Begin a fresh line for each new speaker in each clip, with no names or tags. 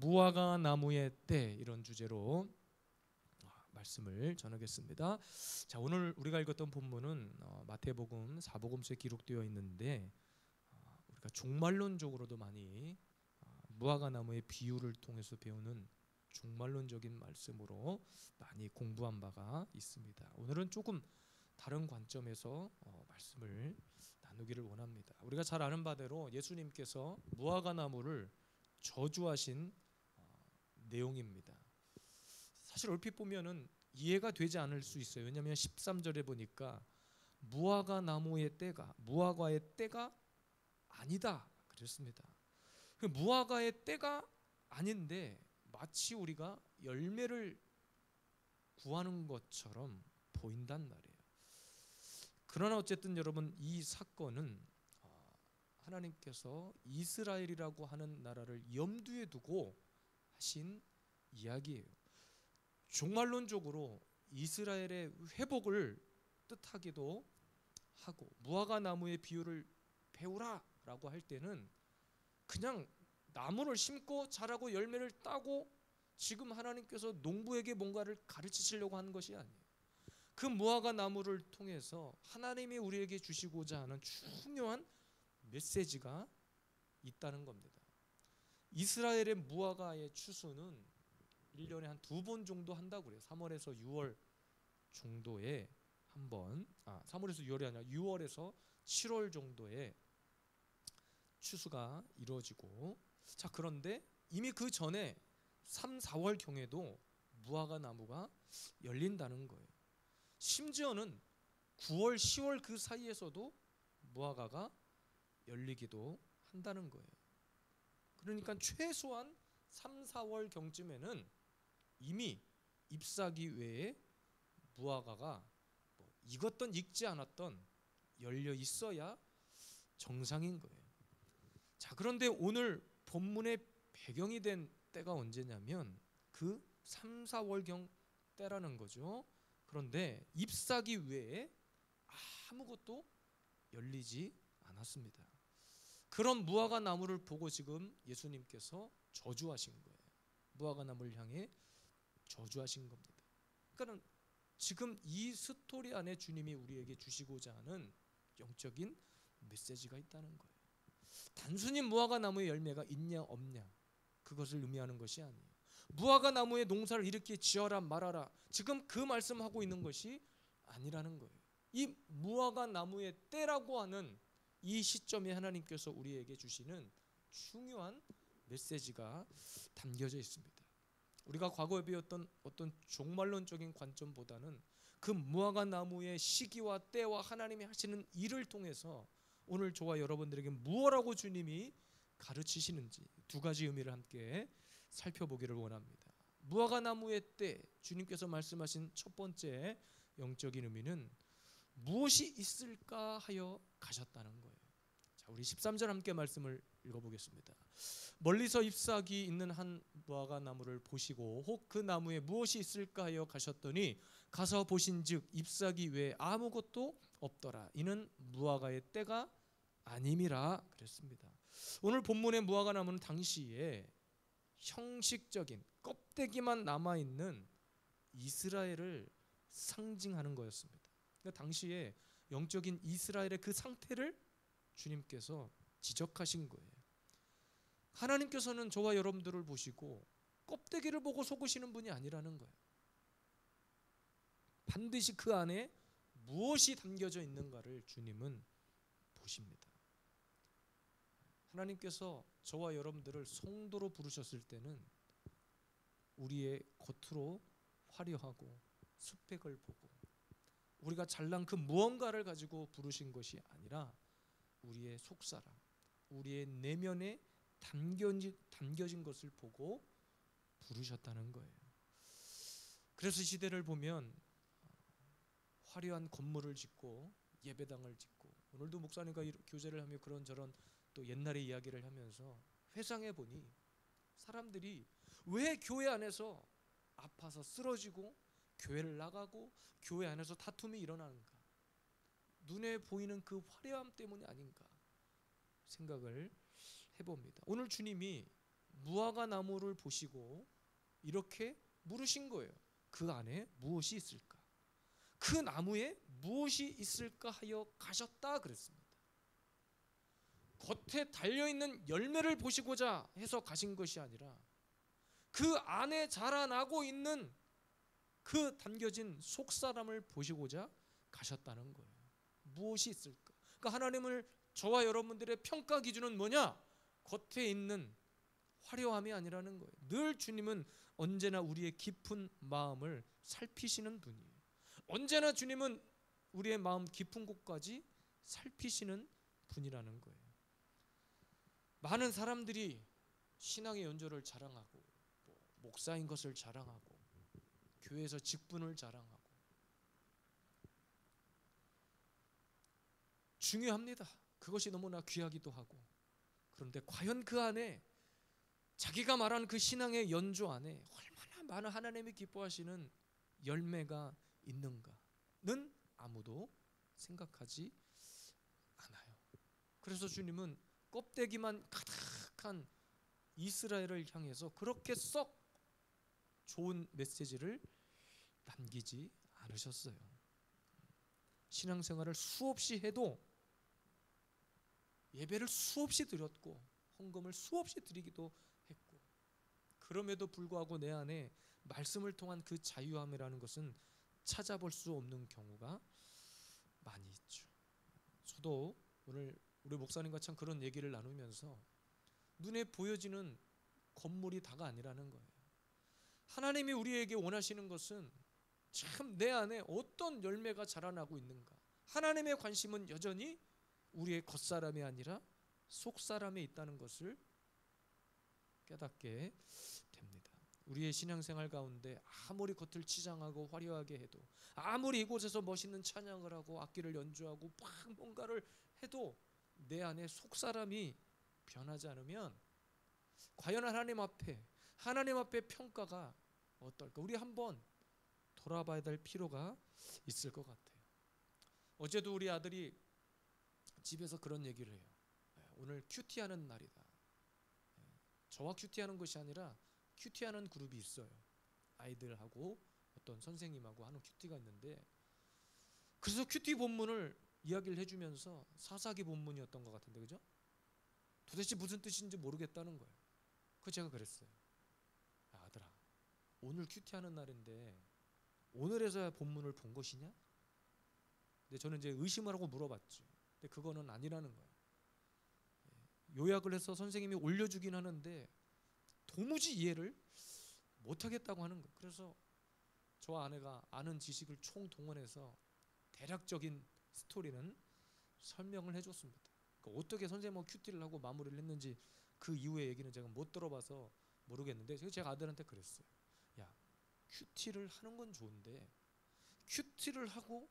무화과 나무의 때, 이런 주제로 말씀을 전하겠습니다. 자, 오늘 우리가 읽었던 본문은 마태복음 4복음서에 기록되어 있는데, 우리가 종말론적으로도 많이 무화과 나무의 비유를 통해서 배우는 종말론적인 말씀으로 많이 공부한 바가 있습니다. 오늘은 조금 다른 관점에서 말씀을 나누기를 원합니다. 우리가 잘 아는 바대로 예수님께서 무화과 나무를 저주하신 내용입니다. 사실 얼핏 보면은 이해가 되지 않을 수 있어요. 왜냐하면 13절에 보니까 무화과 나무의 때가, 무화과의 때가 아니다 그랬습니다. 그 무화과의 때가 아닌데 마치 우리가 열매를 구하는 것처럼 보인단 말이에요. 그러나 어쨌든 여러분, 이 사건은 하나님께서 이스라엘이라고 하는 나라를 염두에 두고 하신 이야기예요. 종말론적으로 이스라엘의 회복을 뜻하기도 하고, 무화과 나무의 비유를 배우라 라고 할 때는 그냥 나무를 심고 자라고 열매를 따고 지금 하나님께서 농부에게 뭔가를 가르치시려고 하는 것이 아니에요. 그 무화과 나무를 통해서 하나님이 우리에게 주시고자 하는 중요한 메시지가 있다는 겁니다. 이스라엘의 무화과의 추수는 1년에 한 2번 정도 한다고 그래요. 3월에서 6월 정도에 한 번, 3월에서 6월이 아니라 6월에서 7월 정도에 추수가 이루어지고, 자, 그런데 이미 그 전에 3, 4월 경에도 무화과 나무가 열린다는 거예요. 심지어는 9월, 10월 그 사이에서도 무화과가 열리기도 한다는 거예요. 그러니까 최소한 3, 4월 경쯤에는 이미 잎사귀 외에 무화과가 익었던 익지 않았던 열려 있어야 정상인 거예요. 자, 그런데 오늘 본문의 배경이 된 때가 언제냐면 그 3, 4월경 때라는 거죠. 그런데 잎사귀 외에 아무것도 열리지 않았습니다. 그런 무화과 나무를 보고 지금 예수님께서 저주하신 거예요. 무화과 나무를 향해 저주하신 겁니다. 그러니까 지금 이 스토리 안에 주님이 우리에게 주시고자 하는 영적인 메시지가 있다는 거예요. 단순히 무화과 나무의 열매가 있냐 없냐 그것을 의미하는 것이 아니에요. 무화과 나무의 농사를 이렇게 지어라 말아라, 지금 그 말씀하고 있는 것이 아니라는 거예요. 이 무화과 나무의 때라고 하는 이 시점에 하나님께서 우리에게 주시는 중요한 메시지가 담겨져 있습니다. 우리가 과거에 배웠던 어떤 종말론적인 관점보다는 그 무화과 나무의 시기와 때와 하나님이 하시는 일을 통해서 오늘 저와 여러분들에게 무엇라고 주님이 가르치시는지 두 가지 의미를 함께 살펴보기를 원합니다. 무화과 나무의 때, 주님께서 말씀하신 첫 번째 영적인 의미는 무엇이 있을까 하여 가셨다는 거예요. 자, 우리 13절 함께 말씀을 읽어보겠습니다. 멀리서 잎사귀 있는 한 무화과 나무를 보시고 혹 그 나무에 무엇이 있을까 하여 가셨더니 가서 보신즉 잎사귀 외에 아무것도 없더라. 이는 무화과의 때가 아님이라 그랬습니다. 오늘 본문의 무화과 나무는 당시에 형식적인 껍데기만 남아있는 이스라엘을 상징하는 거였습니다. 그러니까 당시에 영적인 이스라엘의 그 상태를 주님께서 지적하신 거예요. 하나님께서는 저와 여러분들을 보시고 껍데기를 보고 속으시는 분이 아니라는 거예요. 반드시 그 안에 무엇이 담겨져 있는가를 주님은 보십니다. 하나님께서 저와 여러분들을 성도로 부르셨을 때는 우리의 겉으로 화려하고 스펙을 보고 우리가 잘난 그 무언가를 가지고 부르신 것이 아니라 우리의 속사람, 우리의 내면에 담겨진 것을 보고 부르셨다는 거예요. 그래서 시대를 보면 화려한 건물을 짓고 예배당을 짓고, 오늘도 목사님과 교제를 하며 그런저런 또 옛날의 이야기를 하면서 회상해 보니 사람들이 왜 교회 안에서 아파서 쓰러지고 교회를 나가고 교회 안에서 다툼이 일어나는가? 눈에 보이는 그 화려함 때문이 아닌가 생각을 해봅니다. 오늘 주님이 무화과 나무를 보시고 이렇게 물으신 거예요. 그 안에 무엇이 있을까? 그 나무에 무엇이 있을까 하여 가셨다 그랬습니다. 겉에 달려있는 열매를 보시고자 해서 가신 것이 아니라 그 안에 자라나고 있는 그 담겨진 속사람을 보시고자 가셨다는 거예요. 무엇이 있을까? 그러니까 하나님을 저와 여러분들의 평가 기준은 뭐냐? 겉에 있는 화려함이 아니라는 거예요. 늘 주님은 언제나 우리의 깊은 마음을 살피시는 분이에요. 언제나 주님은 우리의 마음 깊은 곳까지 살피시는 분이라는 거예요. 많은 사람들이 신앙의 연조를 자랑하고 목사인 것을 자랑하고 교회에서 직분을 자랑하고 중요합니다. 그것이 너무나 귀하기도 하고, 그런데 과연 그 안에 자기가 말한 그 신앙의 연조 안에 얼마나 많은 하나님이 기뻐하시는 열매가 있는가는 아무도 생각하지 않아요. 그래서 주님은 껍데기만 가득한 이스라엘을 향해서 그렇게 썩 좋은 메시지를 남기지 않으셨어요. 신앙생활을 수없이 해도, 예배를 수없이 드렸고 헌금을 수없이 드리기도 했고, 그럼에도 불구하고 내 안에 말씀을 통한 그 자유함이라는 것은 찾아볼 수 없는 경우가 많이 있죠. 저도 오늘 우리 목사님과 참 그런 얘기를 나누면서 눈에 보여지는 건물이 다가 아니라는 거예요. 하나님이 우리에게 원하시는 것은 참 내 안에 어떤 열매가 자라나고 있는가. 하나님의 관심은 여전히 우리의 겉사람이 아니라 속사람에 있다는 것을 깨닫게 됩니다. 우리의 신앙생활 가운데 아무리 겉을 치장하고 화려하게 해도, 아무리 이곳에서 멋있는 찬양을 하고 악기를 연주하고 막 뭔가를 해도 내 안에 속사람이 변하지 않으면 과연 하나님 앞에 평가가 어떨까? 우리 한번 돌아봐야 될 필요가 있을 것 같아요. 어제도 우리 아들이 집에서 그런 얘기를 해요. 오늘 큐티하는 날이다. 저와 큐티하는 것이 아니라 큐티하는 그룹이 있어요. 아이들하고 어떤 선생님하고 하는 큐티가 있는데, 그래서 큐티 본문을 이야기를 해주면서 사사기 본문이었던 것 같은데, 그죠? 도대체 무슨 뜻인지 모르겠다는 거예요. 그래서 제가 그랬어요. 야, 아들아, 오늘 큐티하는 날인데 오늘에서야 본문을 본 것이냐? 근데 저는 이제 의심을 하고 물어봤죠. 근데 그거는 아니라는 거예요. 요약을 해서 선생님이 올려주긴 하는데 도무지 이해를 못하겠다고 하는 거예요. 그래서 저와 아내가 아는 지식을 총동원해서 대략적인 스토리는 설명을 해줬습니다. 그러니까 어떻게 선생님하고 큐티를 하고 마무리를 했는지 그 이후의 얘기는 제가 못 들어봐서 모르겠는데, 제가 아들한테 그랬어요. 야, 큐티를 하는 건 좋은데 큐티를 하고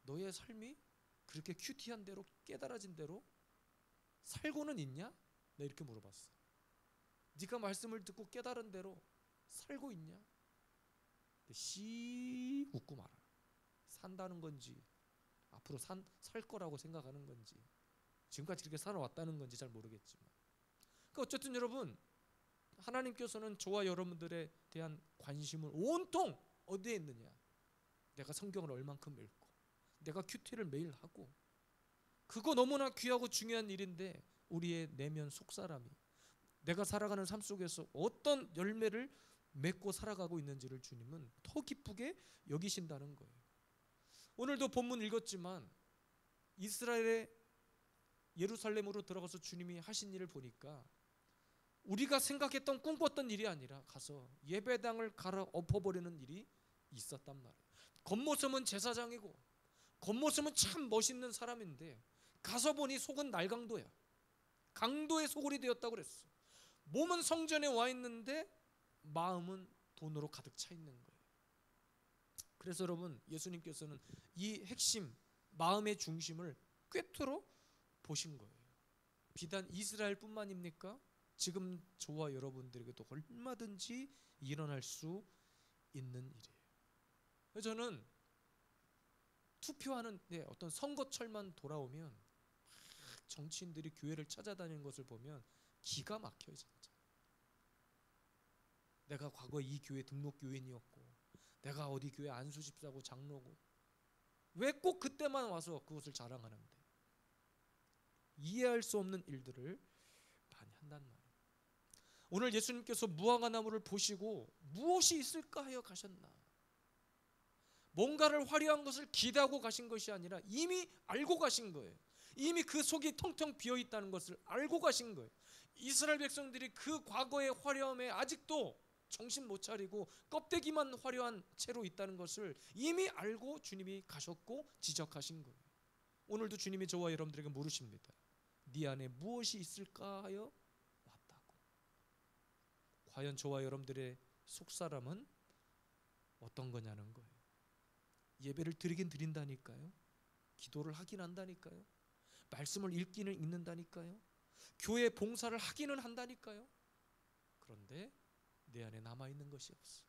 너의 삶이 그렇게 큐티한 대로 깨달아진 대로 살고는 있냐? 내가 이렇게 물어봤어. 네가 말씀을 듣고 깨달은 대로 살고 있냐? 씨 웃고 말아. 산다는 건지 앞으로 살 거라고 생각하는 건지 지금까지 이렇게 살아왔다는 건지 잘 모르겠지만, 그러니까 어쨌든 여러분, 하나님께서는 저와 여러분들에 대한 관심을 온통 어디에 있느냐? 내가 성경을 얼만큼 읽고 내가 큐티를 매일 하고, 그거 너무나 귀하고 중요한 일인데 우리의 내면 속사람이 내가 살아가는 삶 속에서 어떤 열매를 맺고 살아가고 있는지를 주님은 더 기쁘게 여기신다는 거예요. 오늘도 본문 읽었지만 이스라엘의 예루살렘으로 들어가서 주님이 하신 일을 보니까 우리가 생각했던 꿈꿨던 일이 아니라 가서 예배당을 갈아 엎어버리는 일이 있었단 말이에요. 겉모습은 제사장이고 겉모습은 참 멋있는 사람인데 가서 보니 속은 날강도야. 강도의 소굴이 되었다고 그랬어. 몸은 성전에 와 있는데 마음은 돈으로 가득 차 있는 거예요. 그래서 여러분, 예수님께서는 이 핵심, 마음의 중심을 꿰뚫어 보신 거예요. 비단 이스라엘뿐만입니까? 지금 저와 여러분들에게도 얼마든지 일어날 수 있는 일이에요. 그래서 저는 투표하는 어떤 선거철만 돌아오면 정치인들이 교회를 찾아다니는 것을 보면 기가 막혀요, 진짜. 내가 과거에 이 교회 등록 교인이었고, 내가 어디 교회 안수 집사고 장로고, 왜 꼭 그때만 와서 그것을 자랑하는데? 이해할 수 없는 일들을 많이 한단 말이에요. 오늘 예수님께서 무화과 나무를 보시고 무엇이 있을까 하여 가셨나? 뭔가를 화려한 것을 기대하고 가신 것이 아니라 이미 알고 가신 거예요. 이미 그 속이 텅텅 비어 있다는 것을 알고 가신 거예요. 이스라엘 백성들이 그 과거의 화려함에 아직도 정신 못 차리고 껍데기만 화려한 채로 있다는 것을 이미 알고 주님이 가셨고 지적하신 거예요. 오늘도 주님이 저와 여러분들에게 물으십니다. 네 안에 무엇이 있을까 하여 왔다고. 과연 저와 여러분들의 속사람은 어떤 거냐는 거예요. 예배를 드리긴 드린다니까요. 기도를 하긴 한다니까요. 말씀을 읽기는 읽는다니까요. 교회 봉사를 하기는 한다니까요. 그런데 내 안에 남아있는 것이 없어.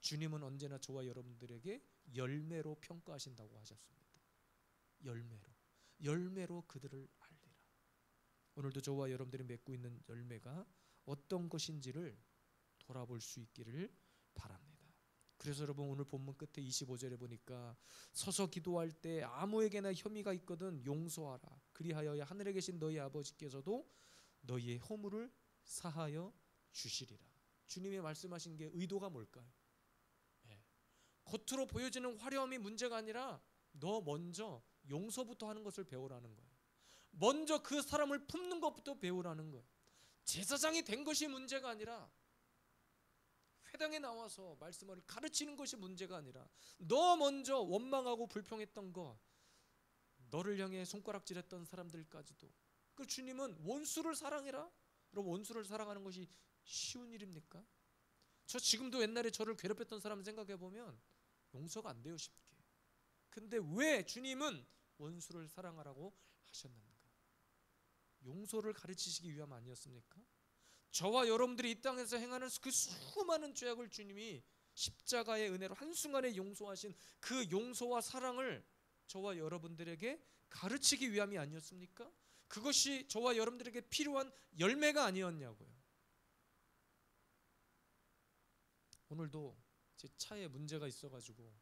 주님은 언제나 저와 여러분들에게 열매로 평가하신다고 하셨습니다. 열매로 그들을 알리라. 오늘도 저와 여러분들이 맺고 있는 열매가 어떤 것인지를 돌아볼 수 있기를 바랍니다. 그래서 여러분 오늘 본문 끝에 25절에 보니까 서서 기도할 때 아무에게나 혐의가 있거든 용서하라. 그리하여 하늘에 계신 너희 아버지께서도 너희의 허물을 사하여 주시리라. 주님이 말씀하신 게 의도가 뭘까요? 겉으로 보여지는 화려함이 문제가 아니라 너 먼저 용서부터 하는 것을 배우라는 거예요. 먼저 그 사람을 품는 것부터 배우라는 거예요. 제사장이 된 것이 문제가 아니라, 회당에 나와서 말씀을 가르치는 것이 문제가 아니라, 너 먼저 원망하고 불평했던 것, 너를 향해 손가락질했던 사람들까지도, 그 주님은 원수를 사랑해라. 여러분 원수를 사랑하는 것이 쉬운 일입니까? 저 지금도 옛날에 저를 괴롭혔던 사람 생각해 보면 용서가 안 돼요, 쉽게. 근데 왜 주님은 원수를 사랑하라고 하셨는가? 용서를 가르치시기 위함 아니었습니까? 저와 여러분들이 이 땅에서 행하는 그 수많은 죄악을 주님이 십자가의 은혜로 한순간에 용서하신 그 용서와 사랑을 저와 여러분들에게 가르치기 위함이 아니었습니까? 그것이 저와 여러분들에게 필요한 열매가 아니었냐고요. 오늘도 제 차에 문제가 있어가지고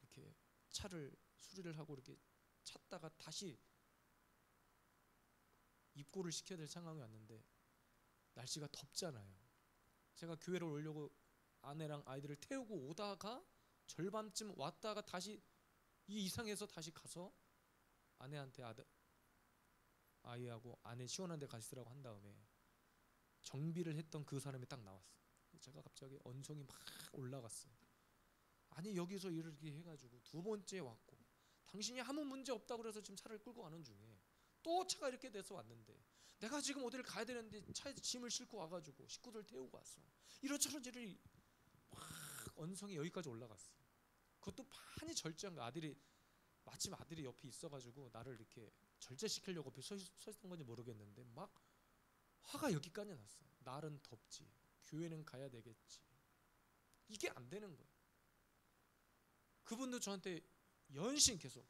이렇게 차를 수리를 하고 이렇게 찾다가 다시 입고를 시켜야 될 상황이 왔는데 날씨가 덥잖아요. 제가 교회를 오려고 아내랑 아이들을 태우고 오다가 절반쯤 왔다가 다시 이 이상해서 다시 가서 아내한테 아이하고 아내 시원한 데 가시라고 한 다음에 정비를 했던 그 사람이 딱 나왔어요. 제가 갑자기 언성이 막 올라갔어요. 아니 여기서 이렇게 해가지고 두 번째 왔고 당신이 아무 문제 없다고 그래서 지금 차를 끌고 가는 중에 또 차가 이렇게 돼서 왔는데 내가 지금 어디를 가야 되는데 차에 짐을 싣고 와가지고 식구들 태우고 왔어. 이런저런 막 언성이 여기까지 올라갔어요. 그것도 많이 절제한 거. 마침 아들이 옆에 있어가지고 나를 이렇게 절제시키려고 옆에 서 있던 건지 모르겠는데 막 화가 여기까지 났어요. 날은 덥지, 교회는 가야 되겠지. 이게 안 되는 거예요. 그분도 저한테 연신 계속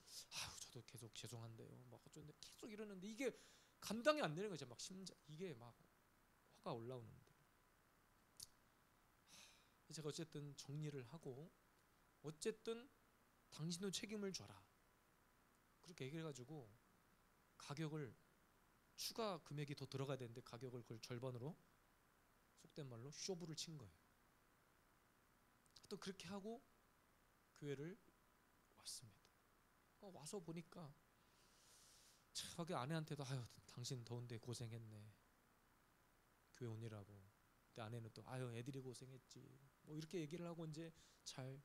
저도 계속 죄송한데요 막 어쩐데 계속 이러는데 이게 감당이 안 되는 거죠. 막 심장 이게 막 화가 올라오는데 제가 어쨌든 정리를 하고 어쨌든 당신도 책임을 져라 그렇게 얘기를 해가지고 가격을 추가 금액이 더 들어가야 되는데 가격을 그걸 절반으로 속된 말로 쇼부를 친 거예요. 또 그렇게 하고 교회를 왔습니다. 와서 보니까 저기 아내한테도 당신 더운데 고생했네 교회 오느라고. 근데 아내는 또 애들이 고생했지 뭐 이렇게 얘기를 하고 이제 잘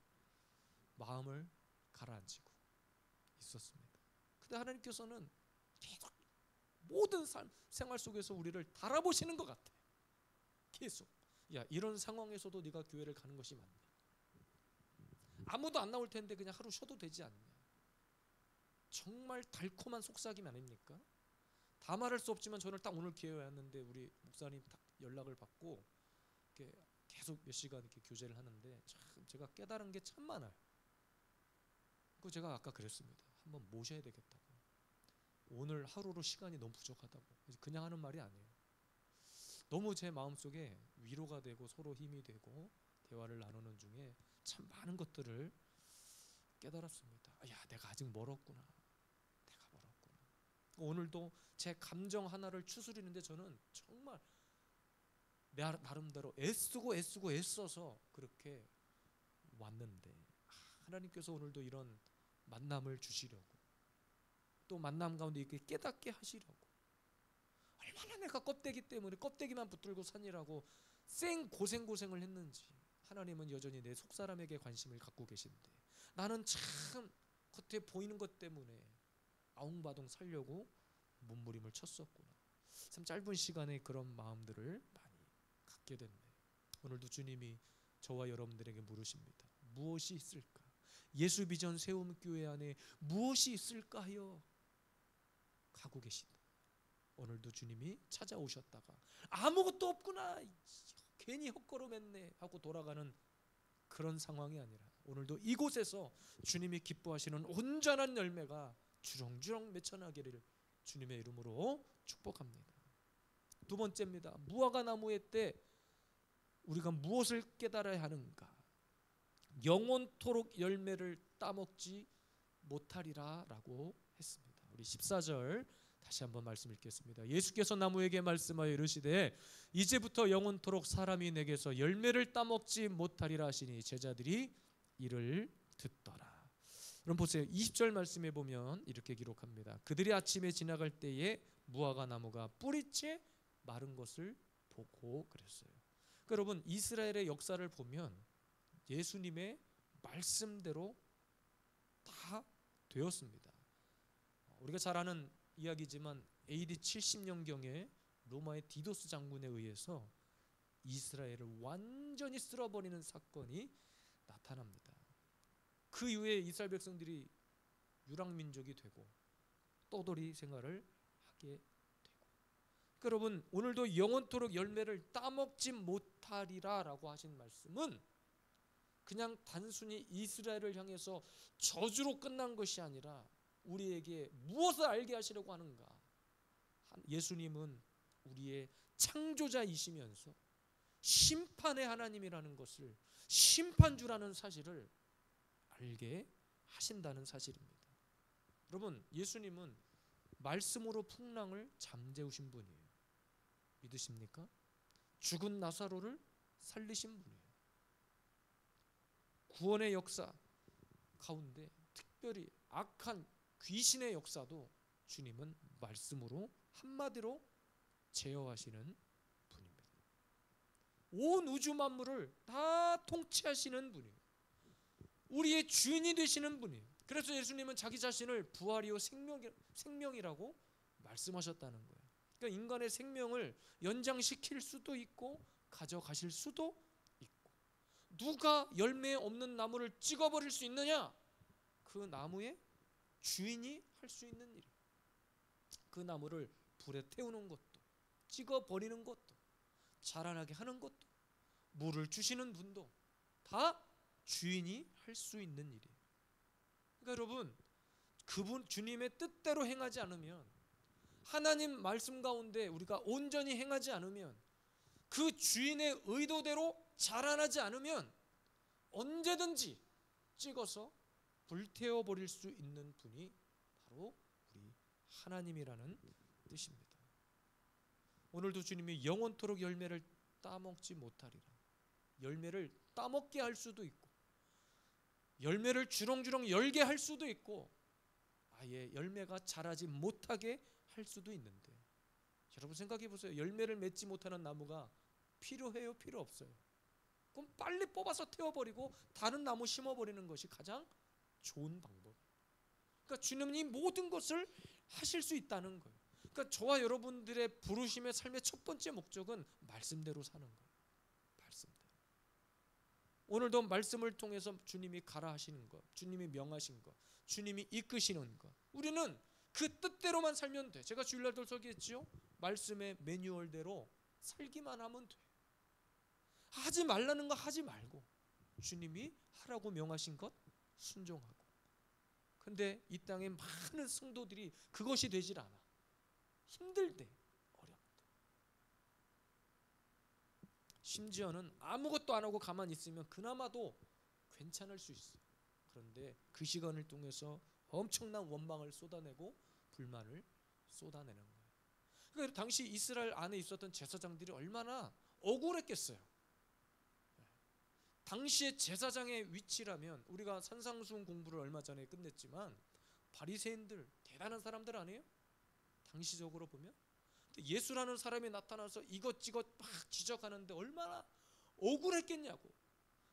마음을 가라앉히고 있었습니다. 근데 하나님께서는 계속 모든 생활 속에서 우리를 바라보시는 것 같아. 계속 야 이런 상황에서도 네가 교회를 가는 것이 맞냐. 아무도 안 나올 텐데 그냥 하루 쉬어도 되지 않냐. 정말 달콤한 속삭임 아닙니까? 다 말할 수 없지만 저는 딱 오늘 기회가 왔는데 우리 목사님 딱 연락을 받고 이렇게 계속 몇 시간 이렇게 교제를 하는데 참 제가 깨달은 게 참 많아요. 그 제가 아까 그랬습니다. 한번 모셔야 되겠다고. 오늘 하루로 시간이 너무 부족하다고. 그냥 하는 말이 아니에요. 너무 제 마음속에 위로가 되고 서로 힘이 되고 대화를 나누는 중에 참 많은 것들을 깨달았습니다. 야, 내가 아직 멀었구나. 내가 멀었구나. 오늘도 제 감정 하나를 추스리는데 저는 정말 내 나름대로 애써서 그렇게 왔는데 하나님께서 오늘도 이런 만남을 주시려고, 또 만남 가운데 이렇게 깨닫게 하시려고, 얼마나 내가 껍데기 때문에 껍데기만 붙들고 사니라고 고생을 했는지 하나님은 여전히 내 속사람에게 관심을 갖고 계신데 나는 참 겉에 보이는 것 때문에 아웅바둥 살려고 몸부림을 쳤었구나. 참 짧은 시간에 그런 마음들을 많이 갖게 됐네. 오늘도 주님이 저와 여러분들에게 물으십니다. 무엇이 있을까? 예수 비전 세움 교회 안에 무엇이 있을까 하여 가고 계시다. 오늘도 주님이 찾아오셨다가 아무것도 없구나, 괜히 헛걸음했네 하고 돌아가는 그런 상황이 아니라 오늘도 이곳에서 주님이 기뻐하시는 온전한 열매가 주렁주렁 맺혀나기를 주님의 이름으로 축복합니다. 두 번째입니다. 무화과 나무의 때 우리가 무엇을 깨달아야 하는가? 영원토록 열매를 따먹지 못하리라 라고 했습니다. 우리 14절 다시 한번 말씀 읽겠습니다. 예수께서 나무에게 말씀하여 이르시되 이제부터 영원토록 사람이 내게서 열매를 따먹지 못하리라 하시니 제자들이 이를 듣더라. 그럼 보세요. 20절 말씀에 보면 이렇게 기록합니다. 그들이 아침에 지나갈 때에 무화과 나무가 뿌리째 마른 것을 보고 그랬어요. 그러니까 여러분, 이스라엘의 역사를 보면 예수님의 말씀대로 다 되었습니다. 우리가 잘 아는 이야기지만 AD 70년경에 로마의 디도스 장군에 의해서 이스라엘을 완전히 쓸어버리는 사건이 나타납니다. 그 이후에 이스라엘 백성들이 유랑민족이 되고 떠돌이 생활을 하게 되고, 그러니까 여러분, 오늘도 영원토록 열매를 따먹지 못하리라 라고 하신 말씀은 그냥 단순히 이스라엘을 향해서 저주로 끝난 것이 아니라 우리에게 무엇을 알게 하시려고 하는가? 예수님은 우리의 창조자이시면서 심판의 하나님이라는 것을, 심판주라는 사실을 알게 하신다는 사실입니다. 여러분, 예수님은 말씀으로 풍랑을 잠재우신 분이에요. 믿으십니까? 죽은 나사로를 살리신 분이에요. 구원의 역사 가운데 특별히 악한 귀신의 역사도 주님은 말씀으로 한마디로 제어하시는 분입니다. 온 우주 만물을 다 통치하시는 분이에요. 우리의 주인이 되시는 분이에요. 그래서 예수님은 자기 자신을 부활이요 생명이라고 말씀하셨다는 거예요. 그러니까 인간의 생명을 연장시킬 수도 있고 가져가실 수도 있고, 누가 열매 없는 나무를 찍어버릴 수 있느냐? 그 나무의 주인이 할 수 있는 일이에요. 그 나무를 불에 태우는 것도, 찍어버리는 것도, 자라나게 하는 것도, 물을 주시는 분도 다 주인이 할 수 있는 일이에요. 그러니까 여러분, 그분 주님의 뜻대로 행하지 않으면, 하나님 말씀 가운데 우리가 온전히 행하지 않으면, 그 주인의 의도대로 자라나지 않으면 언제든지 찍어서 불태워 버릴 수 있는 분이 바로 우리 하나님이라는 뜻입니다. 오늘도 주님이 영원토록 열매를 따먹지 못하리라, 열매를 따먹게 할 수도 있고 열매를 주렁주렁 열게 할 수도 있고 아예 열매가 자라지 못하게 할 수도 있는데, 여러분 생각해 보세요. 열매를 맺지 못하는 나무가 필요해요? 필요 없어요? 그럼 빨리 뽑아서 태워버리고 다른 나무 심어버리는 것이 가장 좋은 방법. 그러니까 주님이 모든 것을 하실 수 있다는 거예요. 그러니까 저와 여러분들의 부르심의 삶의 첫 번째 목적은 말씀대로 사는 거예요. 말씀대로. 오늘도 말씀을 통해서 주님이 가라 하시는 것, 주님이 명하신 것, 주님이 이끄시는 것, 우리는 그 뜻대로만 살면 돼. 제가 주일날도 설교했지요. 말씀의 매뉴얼대로 살기만 하면 돼. 하지 말라는 거 하지 말고 주님이 하라고 명하신 것 순종하고. 근데 이 땅에 많은 성도들이 그것이 되질 않아. 힘들대, 어렵대. 심지어는 아무것도 안 하고 가만히 있으면 그나마도 괜찮을 수 있어요. 그런데 그 시간을 통해서 엄청난 원망을 쏟아내고 불만을 쏟아내는 거예요. 그러니까 당시 이스라엘 안에 있었던 제사장들이 얼마나 억울했겠어요. 당시의 제사장의 위치라면, 우리가 산상수훈 공부를 얼마 전에 끝냈지만 바리새인들 대단한 사람들 아니에요? 당시적으로 보면. 예수라는 사람이 나타나서 이것저것 막 지적하는데 얼마나 억울했겠냐고.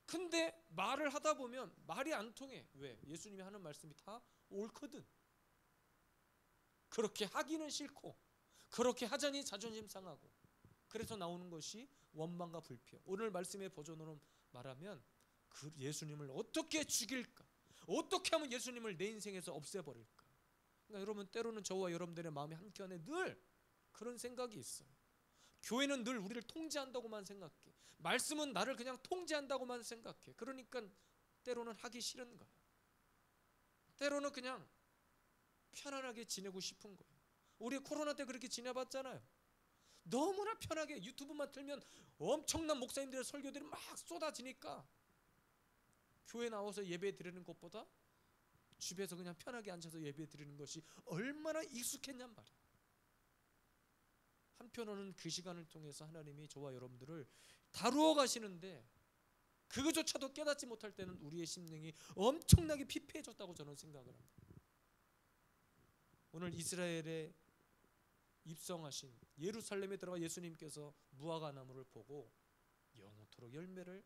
근데 말을 하다 보면 말이 안 통해. 왜? 예수님이 하는 말씀이 다 옳거든. 그렇게 하기는 싫고 그렇게 하자니 자존심 상하고, 그래서 나오는 것이 원망과 불평. 오늘 말씀의 버전으로 말하면 그 예수님을 어떻게 죽일까, 어떻게 하면 예수님을 내 인생에서 없애버릴까. 그러니까 여러분, 때로는 저와 여러분들의 마음의 한켠에 늘 그런 생각이 있어요. 교회는 늘 우리를 통제한다고만 생각해. 말씀은 나를 그냥 통제한다고만 생각해. 그러니까 때로는 하기 싫은 거야. 때로는 그냥 편안하게 지내고 싶은 거예요. 우리 코로나 때 그렇게 지내봤잖아요. 너무나 편하게 유튜브만 틀면 엄청난 목사님들의 설교들이 막 쏟아지니까 교회 나와서 예배 드리는 것보다 집에서 그냥 편하게 앉아서 예배 드리는 것이 얼마나 익숙했냔 말이에요. 한편으로는 그 시간을 통해서 하나님이 저와 여러분들을 다루어 가시는데 그것조차도 깨닫지 못할 때는 우리의 심령이 엄청나게 피폐해졌다고 저는 생각을 합니다. 오늘 이스라엘에 입성하신 예루살렘에 들어가 예수님께서 무화과 나무를 보고 영원토록 열매를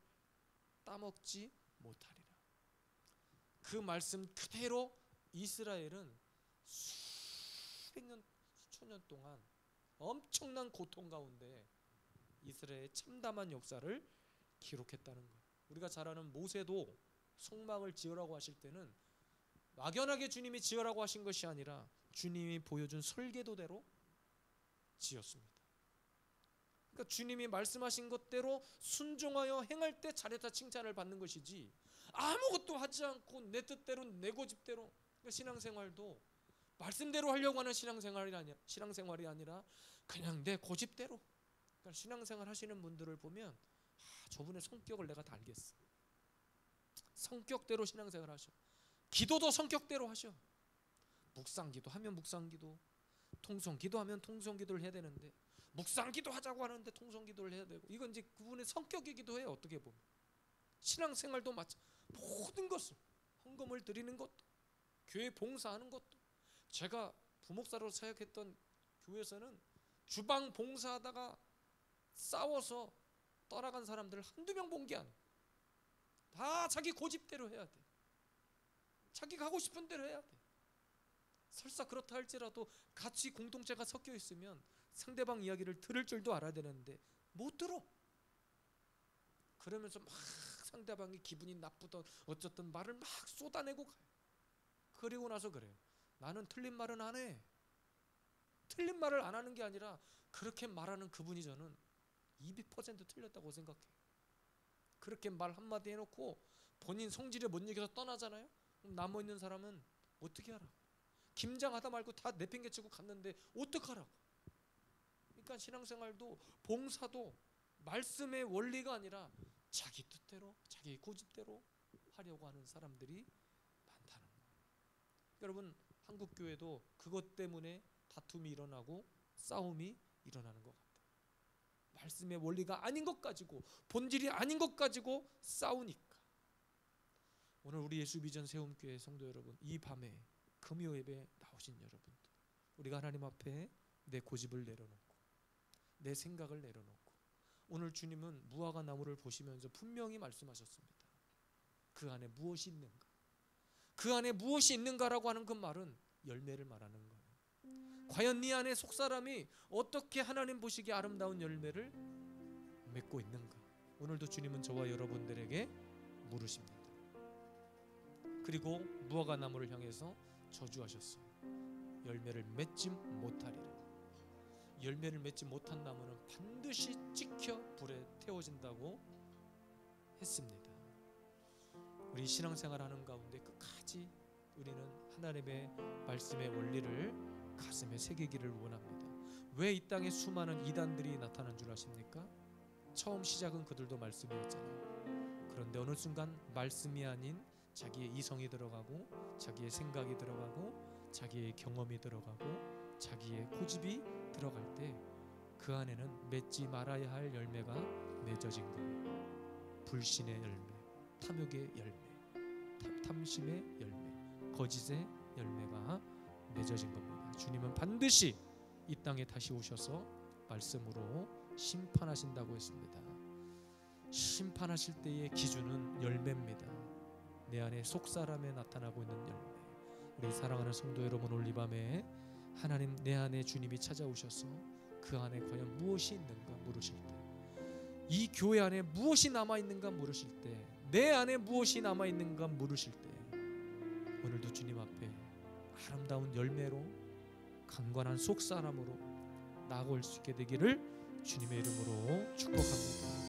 따먹지 못하리라. 그 말씀 그대로 이스라엘은 수백 년, 수천 년 동안 엄청난 고통 가운데 이스라엘의 참담한 역사를 기록했다는 거예요. 우리가 잘 아는 모세도 성막을 지으라고 하실 때는 막연하게 주님이 지으라고 하신 것이 아니라 주님이 보여준 설계도대로 지었습니다. 그러니까 주님이 말씀하신 것대로 순종하여 행할 때 잘했다 칭찬을 받는 것이지, 아무것도 하지 않고 내 뜻대로 내 고집대로. 그러니까 신앙생활도 말씀대로 하려고 하는 신앙생활이 아니라 그냥 내 고집대로. 그러니까 신앙생활 하시는 분들을 보면 저분의 성격을 내가 다 알겠어. 성격대로 신앙생활 하셔. 기도도 성격대로 하셔. 묵상기도 하면 묵상기도, 통성기도 하면 통성기도를 해야 되는데 묵상기도 하자고 하는데 통성기도를 해야 되고, 이건 이제 그분의 성격이기도 해요. 어떻게 보면 신앙생활도 마찬가지. 모든 것을, 헌금을 드리는 것도, 교회 봉사하는 것도. 제가 부목사로 사역했던 교회에서는 주방 봉사하다가 싸워서 떠나간 사람들 한두 명 본 게 아니에요. 다 자기 고집대로 해야 돼. 자기가 하고 싶은 대로 해야 돼. 설사 그렇다 할지라도 같이 공동체가 섞여 있으면 상대방 이야기를 들을 줄도 알아야 되는데 못 들어. 그러면서 막 상대방이 기분이 나쁘던 어쨌든 말을 막 쏟아내고 가요. 그리고 나서 그래요. 나는 틀린 말은 안 해. 틀린 말을 안 하는 게 아니라 그렇게 말하는 그분이 저는 200% 틀렸다고 생각해요. 그렇게 말 한마디 해놓고 본인 성질에 못 이겨서 떠나잖아요. 그럼 남아있는 사람은 어떻게 하라고. 김장하다 말고 다 내팽개치고 갔는데 어떡하라고. 그러니까 신앙생활도 봉사도 말씀의 원리가 아니라 자기 뜻대로 자기 고집대로 하려고 하는 사람들이 많다는 거예요. 여러분, 한국교회도 그것 때문에 다툼이 일어나고 싸움이 일어나는 것 같아요. 말씀의 원리가 아닌 것 가지고, 본질이 아닌 것 가지고 싸우니까. 오늘 우리 예수비전 세움교회 성도 여러분, 이 밤에 금요 예배 나오신 여러분들, 우리가 하나님 앞에 내 고집을 내려놓고 내 생각을 내려놓고, 오늘 주님은 무화과 나무를 보시면서 분명히 말씀하셨습니다. 그 안에 무엇이 있는가? 그 안에 무엇이 있는가라고 하는 그 말은 열매를 말하는 거예요. 과연 네 안에 속사람이 어떻게 하나님 보시기에 아름다운 열매를 맺고 있는가? 오늘도 주님은 저와 여러분들에게 물으십니다. 그리고 무화과 나무를 향해서 저주하셨어요. 열매를 맺지 못하리라. 열매를 맺지 못한 나무는 반드시 찍혀 불에 태워진다고 했습니다. 우리 신앙생활 하는 가운데 끝까지 우리는 하나님의 말씀의 원리를 가슴에 새기기를 원합니다. 왜 이 땅에 수많은 이단들이 나타난 줄 아십니까? 처음 시작은 그들도 말씀이었잖아요. 그런데 어느 순간 말씀이 아닌 자기의 이성이 들어가고 자기의 생각이 들어가고 자기의 경험이 들어가고 자기의 고집이 들어갈 때 그 안에는 맺지 말아야 할 열매가 맺어진 거예요. 불신의 열매, 탐욕의 열매, 탐심의 열매, 거짓의 열매가 맺어진 겁니다. 주님은 반드시 이 땅에 다시 오셔서 말씀으로 심판하신다고 했습니다. 심판하실 때의 기준은 열매입니다. 내 안에 속사람에 나타나고 있는 열매. 우리 사랑하는 성도 여러분, 오늘 이 밤에 하나님 내 안에 주님이 찾아오셔서 그 안에 과연 무엇이 있는가 물으실 때, 이 교회 안에 무엇이 남아있는가 물으실 때, 내 안에 무엇이 남아있는가 물으실 때, 오늘도 주님 앞에 아름다운 열매로 강건한 속사람으로 나아올 수 있게 되기를 주님의 이름으로 축복합니다.